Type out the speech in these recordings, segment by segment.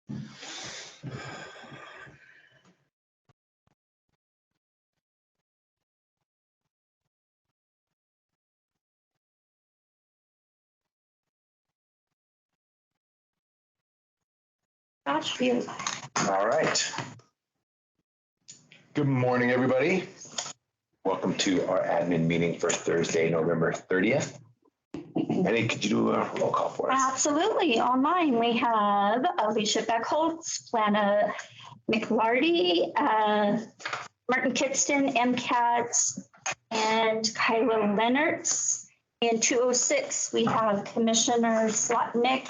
Gosh, you. All right. Good morning, everybody. Welcome to our admin meeting for Thursday, November 30th. Eddie, could you do a roll call for us? Absolutely. Online, we have Alicia Beckholtz, Lana McLarty, Martin Kitston, MCATS, and Kyla Leonards. In 206, we have Commissioner Slotnick,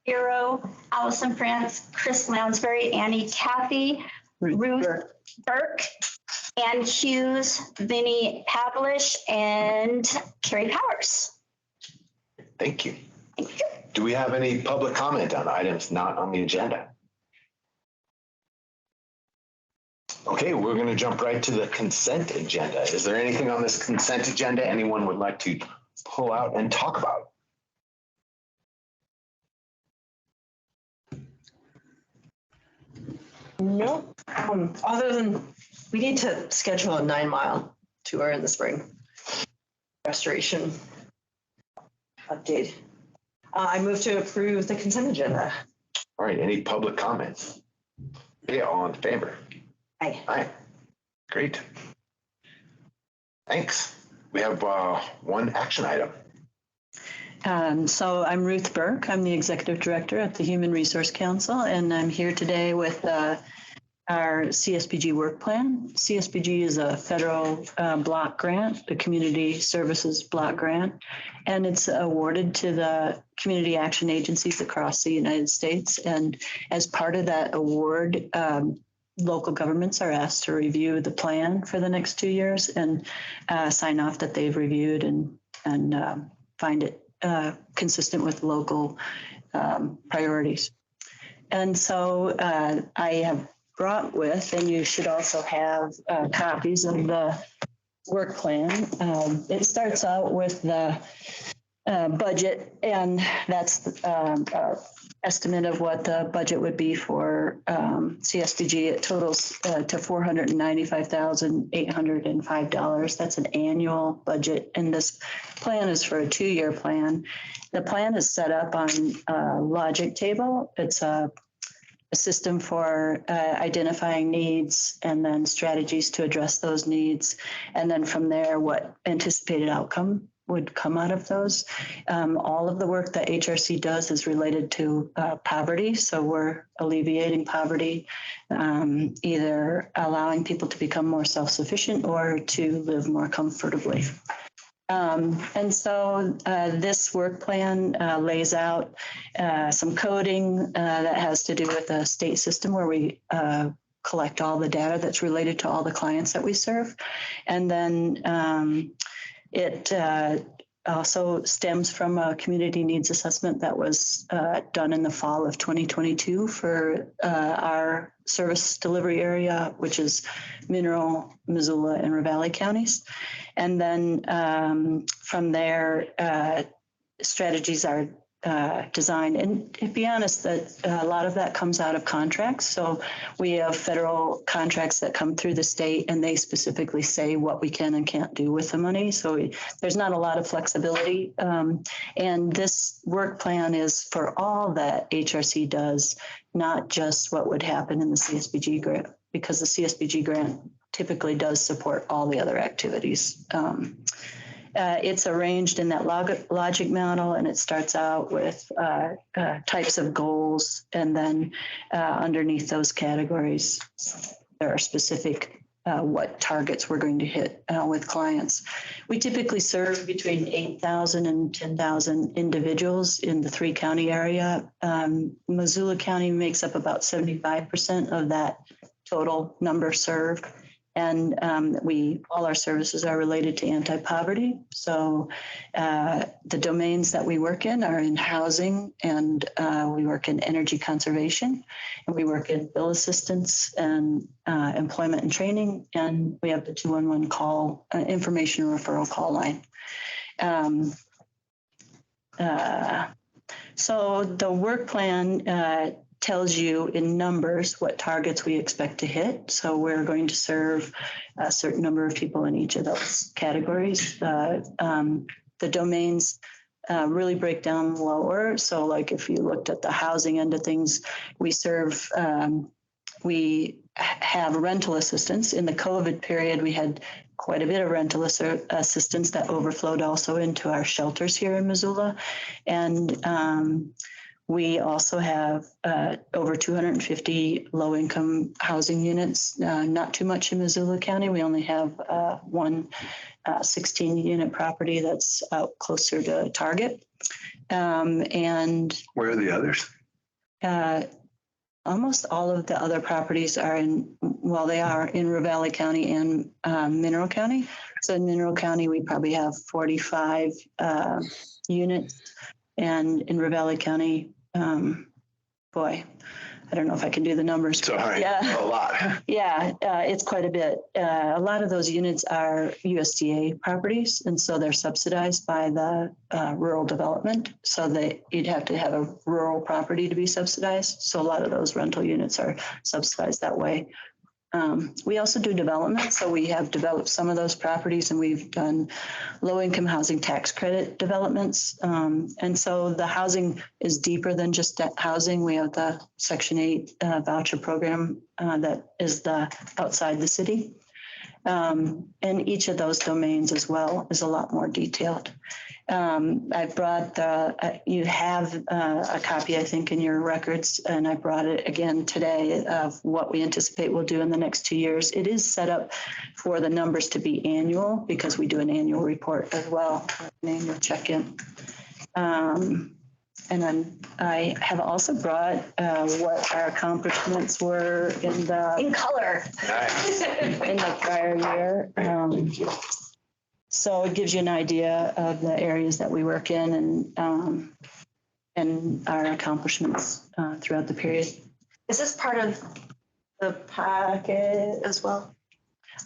Hero, Allison France, Chris Lounsbury, Annie Cathy, Ruth Burke, Ann Hughes, Vinnie Pavlish, and Carrie Powers. Thank you. Do we have any public comment on items not on the agenda? Okay, we're going to jump right to the consent agenda. Is there anything on this consent agenda anyone would like to pull out and talk about? No, other than we need to schedule a 9-mile tour in the spring. Restoration update. I move to approve the consent agenda. All right, any public comments? Yeah, all in favor? Aye. Aye. Great. Thanks. We have one action item. So I'm Ruth Burke. I'm the Executive Director at the Human Resource Council, and I'm here today with our CSBG work plan. CSBG is a federal block grant, the Community Services Block Grant, and it's awarded to the community action agencies across the United States. And as part of that award, local governments are asked to review the plan for the next 2 years and sign off that they've reviewed and find it consistent with local priorities. And so I have brought with, and you should also have copies of the work plan. It starts out with the budget, and that's the estimate of what the budget would be for CSBG. It totals to $495,805. That's an annual budget, and this plan is for a 2-year plan. The plan is set up on a logic table. It's a system for identifying needs and then strategies to address those needs. And then from there, what anticipated outcome would come out of those. All of the work that HRC does is related to poverty. So we're alleviating poverty, either allowing people to become more self-sufficient or to live more comfortably. And so this work plan lays out some coding that has to do with the state system where we collect all the data that's related to all the clients that we serve. And then it also stems from a community needs assessment that was done in the fall of 2022 for our service delivery area, which is Mineral, Missoula, and Ravalli counties. And then from there, strategies are designed. And to be honest, that a lot of that comes out of contracts. So we have federal contracts that come through the state, and they specifically say what we can and can't do with the money. So there's not a lot of flexibility. And this work plan is for all that HRC does, not just what would happen in the CSBG grant, because the CSBG grant typically does support all the other activities. It's arranged in that logic model, and it starts out with types of goals, and then underneath those categories, there are specific what targets we're going to hit with clients. We typically serve between 8,000 and 10,000 individuals in the 3-county area. Missoula County makes up about 75% of that total number served. And all our services are related to anti-poverty. So the domains that we work in are in housing, and we work in energy conservation, and we work in bill assistance and employment and training, and we have the 211 call information referral call line. So the work plan tells you in numbers what targets we expect to hit. So we're going to serve a certain number of people in each of those categories. The domains really break down lower. So like if you looked at the housing end of things, we serve, we have rental assistance. In the COVID period, we had quite a bit of rental assistance that overflowed also into our shelters here in Missoula. And we also have over 250 low-income housing units, not too much in Missoula County. We only have one 16-unit property that's out closer to Target. And Where are the others? almost all of the other properties are they are in Ravalli County and Mineral County. So in Mineral County, we probably have 45 units. And in Ravalli County, I don't know if I can do the numbers. Sorry, Yeah. a lot. Yeah, it's quite a bit. A lot of those units are USDA properties, and so they're subsidized by the rural development. So you'd have to have a rural property to be subsidized. So a lot of those rental units are subsidized that way. We also do development. So we have developed some of those properties, and we've done low-income housing tax credit developments. And so the housing is deeper than just housing. We have the Section 8 voucher program that is outside the city. And each of those domains as well is a lot more detailed. I brought you have a copy, I think, in your records, and I brought it again today of what we anticipate we'll do in the next 2 years. It is set up for the numbers to be annual because we do an annual report as well, an annual check-in. And then I have also brought what our accomplishments were In color. Nice. in the prior year. So it gives you an idea of the areas that we work in and our accomplishments throughout the period. Is this part of the packet as well?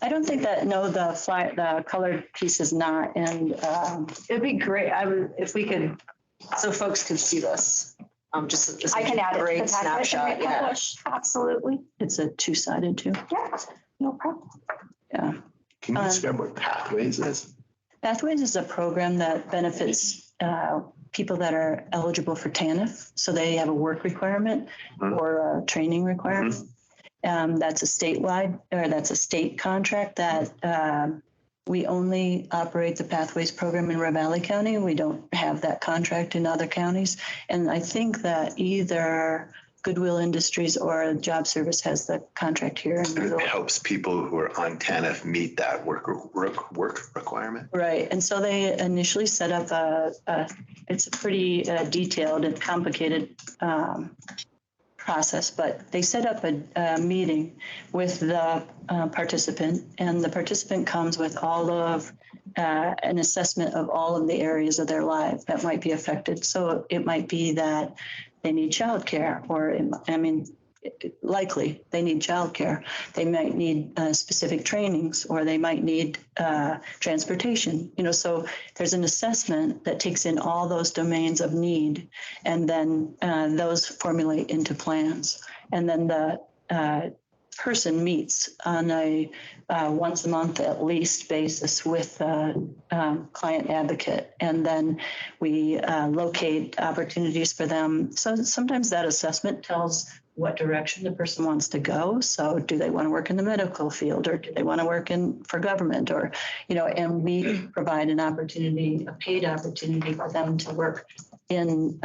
I don't think that, no, the colored piece is not. And It'd be great. If we could, so folks can see this. Just this I can add it to great the packet snapshot. and Yeah. publish. Absolutely. it's a two-sided too. Yeah, no problem. Yeah. Can you describe what Pathways is? Pathways is a program that benefits people that are eligible for TANF. So they have a work requirement or a training requirement. That's a state contract that we only operate the Pathways program in Ravalli County. We don't have that contract in other counties. And I think that either Goodwill Industries or Job Service has the contract here in It Missoula. helps people who are on TANF meet that work requirement. Right, and so they initially set up it's a pretty detailed and complicated process, but they set up a meeting with the participant, and the participant comes with all of an assessment of all of the areas of their life that might be affected. So it might be that they need childcare, or likely they need childcare. They might need specific trainings, or they might need transportation. So there's an assessment that takes in all those domains of need, and then those formulate into plans. And then the person meets on a once a month at least basis with a client advocate, and then we locate opportunities for them. So sometimes that assessment tells what direction the person wants to go. So do they want to work in the medical field, or do they want to work for government, or, and we provide an opportunity, a paid opportunity for them to work in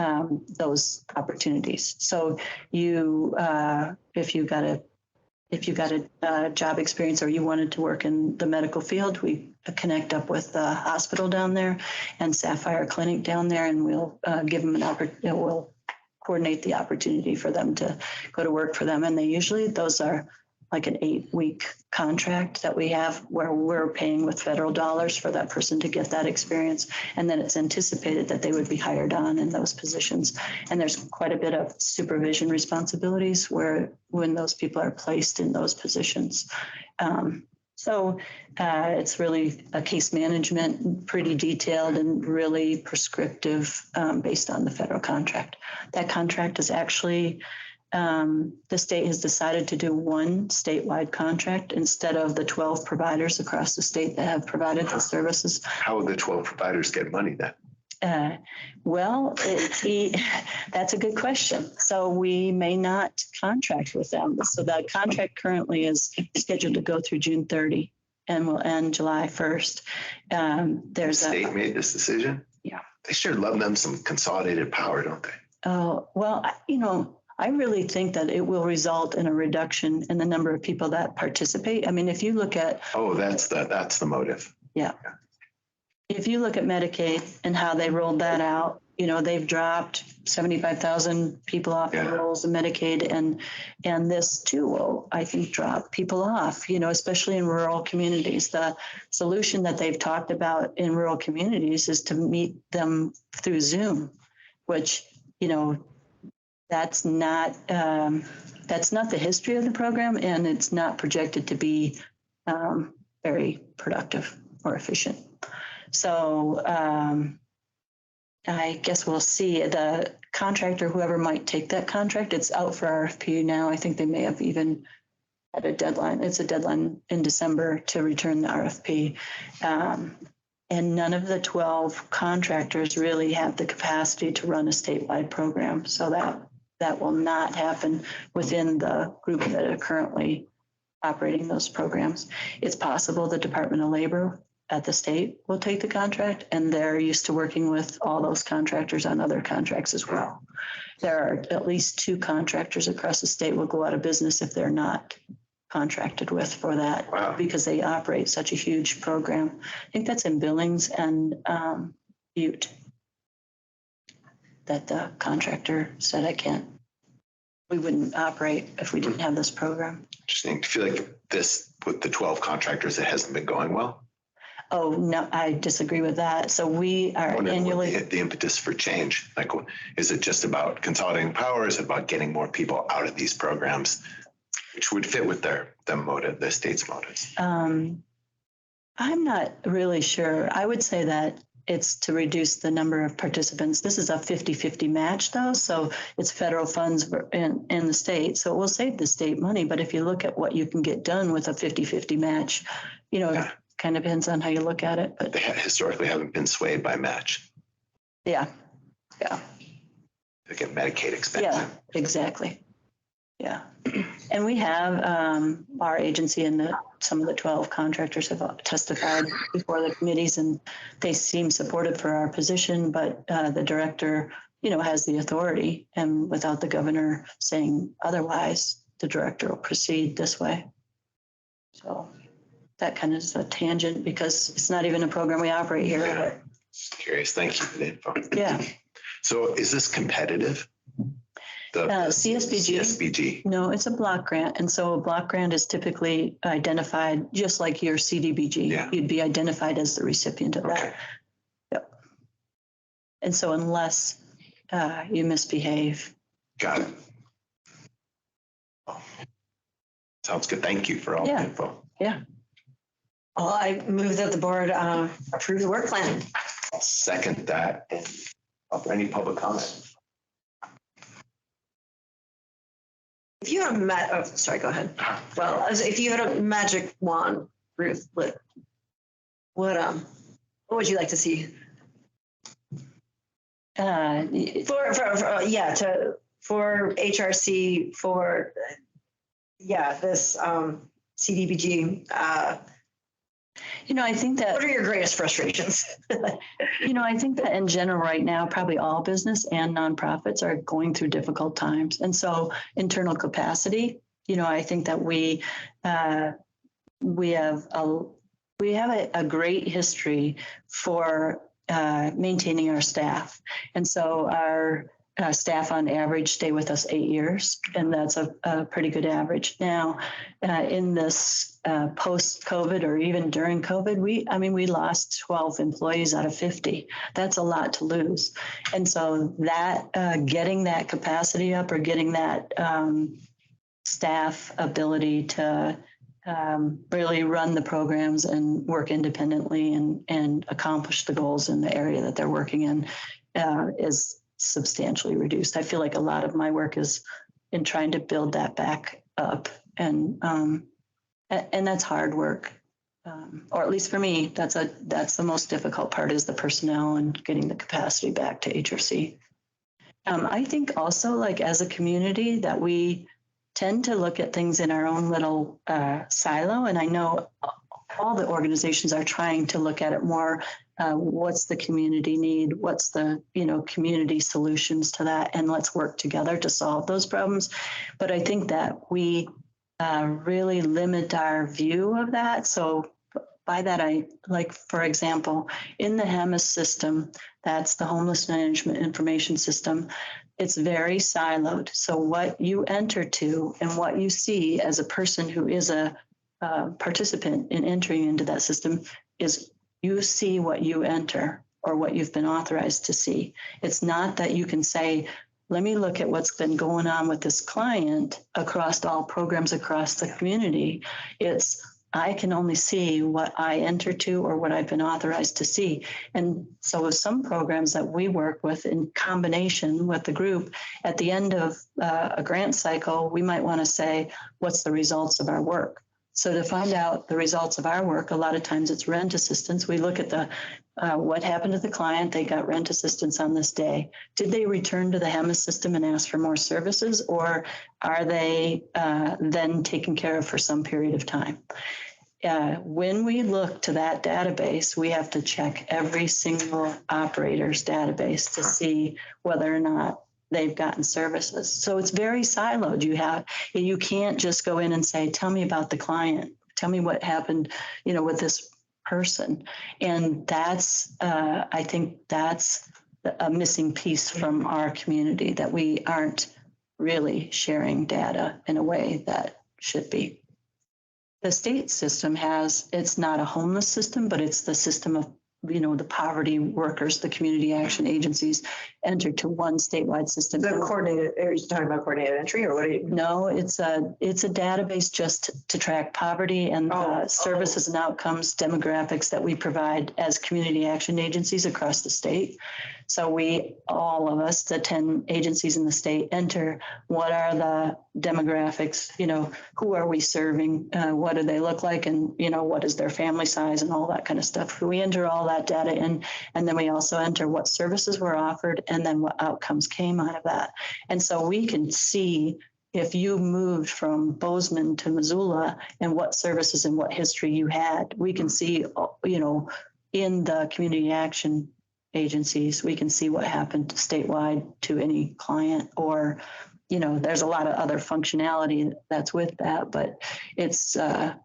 those opportunities. So if you got a job experience, or you wanted to work in the medical field, we connect up with the hospital down there and Sapphire Clinic down there, and we'll give them an opportunity. We'll coordinate the opportunity for them to go to work for them. And those are like an 8-week contract that we have, where we're paying with federal dollars for that person to get that experience. And then it's anticipated that they would be hired on in those positions. And there's quite a bit of supervision responsibilities when those people are placed in those positions. So it's really a case management, pretty detailed and really prescriptive based on the federal contract. That contract is actually the state has decided to do one statewide contract instead of the 12 providers across the state that have provided the services. How will the 12 providers get money then? That's a good question. So we may not contract with them. So the contract currently is scheduled to go through June 30 and will end July 1st. The There's state made this decision? Yeah. They sure love them some consolidated power, don't they? Oh, well, I really think that it will result in a reduction in the number of people that participate. I mean, if you look at Oh, that's the motive. if you look at Medicaid and how they rolled that out, they've dropped 75,000 people off the Yeah. rolls of Medicaid, and this too will, I think, drop people off, especially in rural communities. The solution that they've talked about in rural communities is to meet them through Zoom, which, that's not the history of the program, and it's not projected to be very productive or efficient. So I guess we'll see. The contractor, whoever might take that contract, it's out for RFP now. I think they may have even had a deadline. It's a deadline in December to return the RFP. And none of the 12 contractors really have the capacity to run a statewide program. So that will not happen within the group that are currently operating those programs. It's possible the Department of Labor at the state will take the contract, and they're used to working with all those contractors on other contracts as well. There are at least 2 contractors across the state will go out of business if they're not contracted with for that. Wow. Because they operate such a huge program. I think that's in Billings and Butte that the contractor said, we wouldn't operate if we didn't have this program. Interesting. I feel like this, with the 12 contractors, it hasn't been going well. Oh, no, I disagree with that. So we are Wondering what annually. the impetus for change. Like, is it just about consolidating power? Is it about getting more people out of these programs, which would fit with their motive, the state's motives? I'm not really sure. I would say that it's to reduce the number of participants. This is a 50-50 match though. So it's federal funds in the state. So it will save the state money. But if you look at what you can get done with a 50-50 match, Yeah. it kind of depends on how you look at it. But They historically haven't been swayed by match. yeah, They get Medicaid expensive. yeah, exactly. Yeah. And we have our agency and some of the 12 contractors have testified before the committees, and they seem supportive for our position, but the director, has the authority, and without the governor saying otherwise, the director will proceed this way. So that kind of is a tangent because it's not even a program we operate here. Yeah. Curious. Thank you for the info. But yeah. So is this competitive? The CSBG. CSBG. No, it's a block grant. And so a block grant is typically identified just like your CDBG. Yeah. You'd be identified as the recipient of Okay. that. Yep. And so unless you misbehave. Got it. Sounds good. Thank you for all Yeah. the info. Yeah. Well, I move that the board approve the work plan. I'll second that. And offer any public comment? If you had sorry, go ahead. Well, if you had a magic wand, Ruth, what would you like to see for HRC this CDBG? I think that What are your greatest frustrations? I think that in general right now, probably all business and nonprofits are going through difficult times. And so internal capacity, I think that we have a great history for maintaining our staff. And so our staff on average stay with us 8 years, and that's a pretty good average. Now, in this post-COVID or even during COVID, we lost 12 employees out of 50. That's a lot to lose. And so that getting that capacity up or getting that staff ability to really run the programs and work independently and accomplish the goals in the area that they're working in is substantially reduced. I feel like a lot of my work is in trying to build that back up. And that's hard work. Or at least for me, that's the most difficult part is the personnel and getting the capacity back to HRC. I think also like as a community that we tend to look at things in our own little silo. And I know all the organizations are trying to look at it more. What's the community need? What's the, community solutions to that? And let's work together to solve those problems. But I think that we really limit our view of that. So by that, for example, in the HEMIS system, that's the Homeless Management Information System, it's very siloed. So what you enter to and what you see as a person who is a participant in entering into that system is you see what you enter or what you've been authorized to see. It's not that you can say, let me look at what's been going on with this client across all programs across the community. It's I can only see what I enter to or what I've been authorized to see. And so with some programs that we work with in combination with the group, at the end of a grant cycle, we might want to say, what's the results of our work? So to find out the results of our work, a lot of times it's rent assistance. We look at what happened to the client. They got rent assistance on this day. Did they return to the HEMIS system and ask for more services, or are they then taken care of for some period of time? When we look to that database, we have to check every single operator's database to see whether or not they've gotten services. So it's very siloed. You can't just go in and say, tell me about the client. Tell me what happened, with this person. And that's, I think that's a missing piece from our community, that we aren't really sharing data in a way that should be. The state system it's not a homeless system, but it's the system of, the poverty workers, the community action agencies enter to one statewide system. The coordinated, are you talking about coordinated entry or what are you? No, it's a database just to track poverty and services and outcomes, demographics that we provide as community action agencies across the state. So all of us, the 10 agencies in the state, enter what are the demographics, who are we serving, what do they look like, and, what is their family size and all that kind of stuff. We enter all that data in, and then we also enter what services were offered and then what outcomes came out of that. And so we can see if you moved from Bozeman to Missoula and what services and what history you had. We can see, in the community action agencies, we can see what happened statewide to any client, or, there's a lot of other functionality that's with that, but it's, I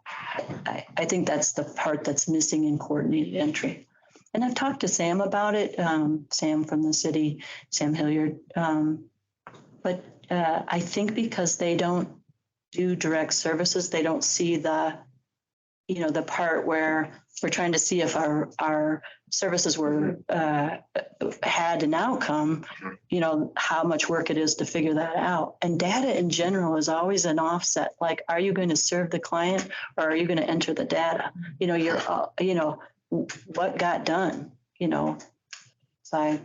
think that's the part that's missing in coordinated entry. And I've talked to Sam about it, Sam from the city, Sam Hilliard. But I think because they don't do direct services, they don't see the part where we're trying to see if our services were had an outcome, how much work it is to figure that out. And data in general is always an offset. Like, are you going to serve the client or are you going to enter the data? What got done, so I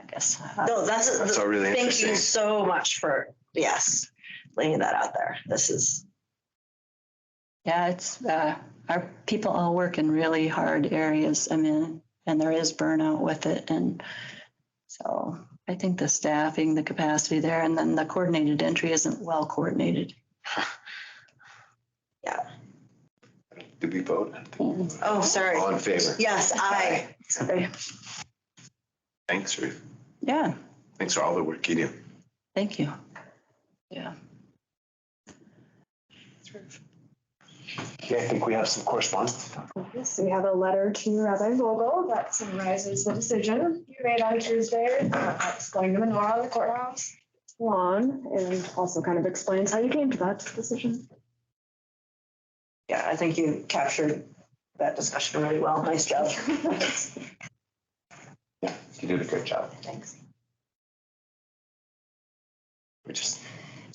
guess. No, That's all really thank interesting. you so much for, laying that out there. This is. Yeah, it's our people all work in really hard areas. And there is burnout with it. And so I think the staffing, the capacity there, and then the coordinated entry isn't well coordinated. Yeah. Did we vote? Oh, sorry. All in favor? Yes, I. Sorry. Thanks, Ruth. Yeah, Thanks for all the work you do. thank you. Yeah. Okay, I think we have some correspondence. Yes, we have a letter to Rabbi Vogel that summarizes the decision you made on Tuesday. It's going to Menorah on the courthouse lawn, and also kind of explains how you came to that decision. Yeah, I think you captured that discussion really well. Nice job. Yeah, you did a good job. Thanks. We just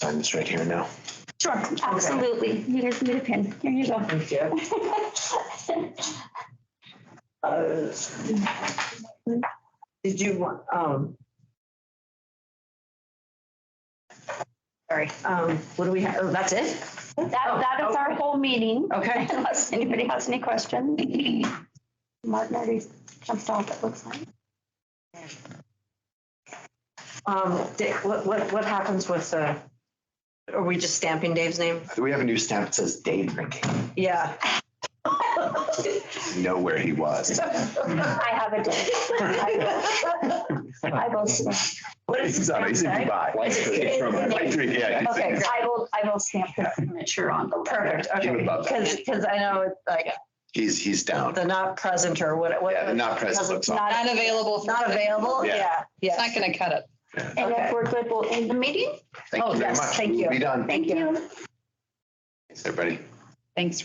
sign this right here now. Sure, absolutely. Need a pin. Here you go. Thank you. Did you want, Sorry, what do we have? Oh, that's it? That is our whole meeting, Okay. unless anybody has any questions. Martin already jumped off, it looks like. Dick, what happens with are we just stamping Dave's name? Do we have a new stamp that says day drinking? Yeah. Know where he was. I have a day. I will stamp. What is He's on, he's in Dubai. White drink, yeah. Okay, great. I will stamp the signature on the letter. Perfect, He would love okay, that. because I know it's like He's down. the not present or what. Yeah, the not present looks off. Not Unavailable. For Not available, Yeah. yeah, It's not going to cut it. And Okay. if we're good, we'll end the meeting. Thank Oh, you very yes, much. thank you. Be done. Thank you. Thanks, everybody. Thanks.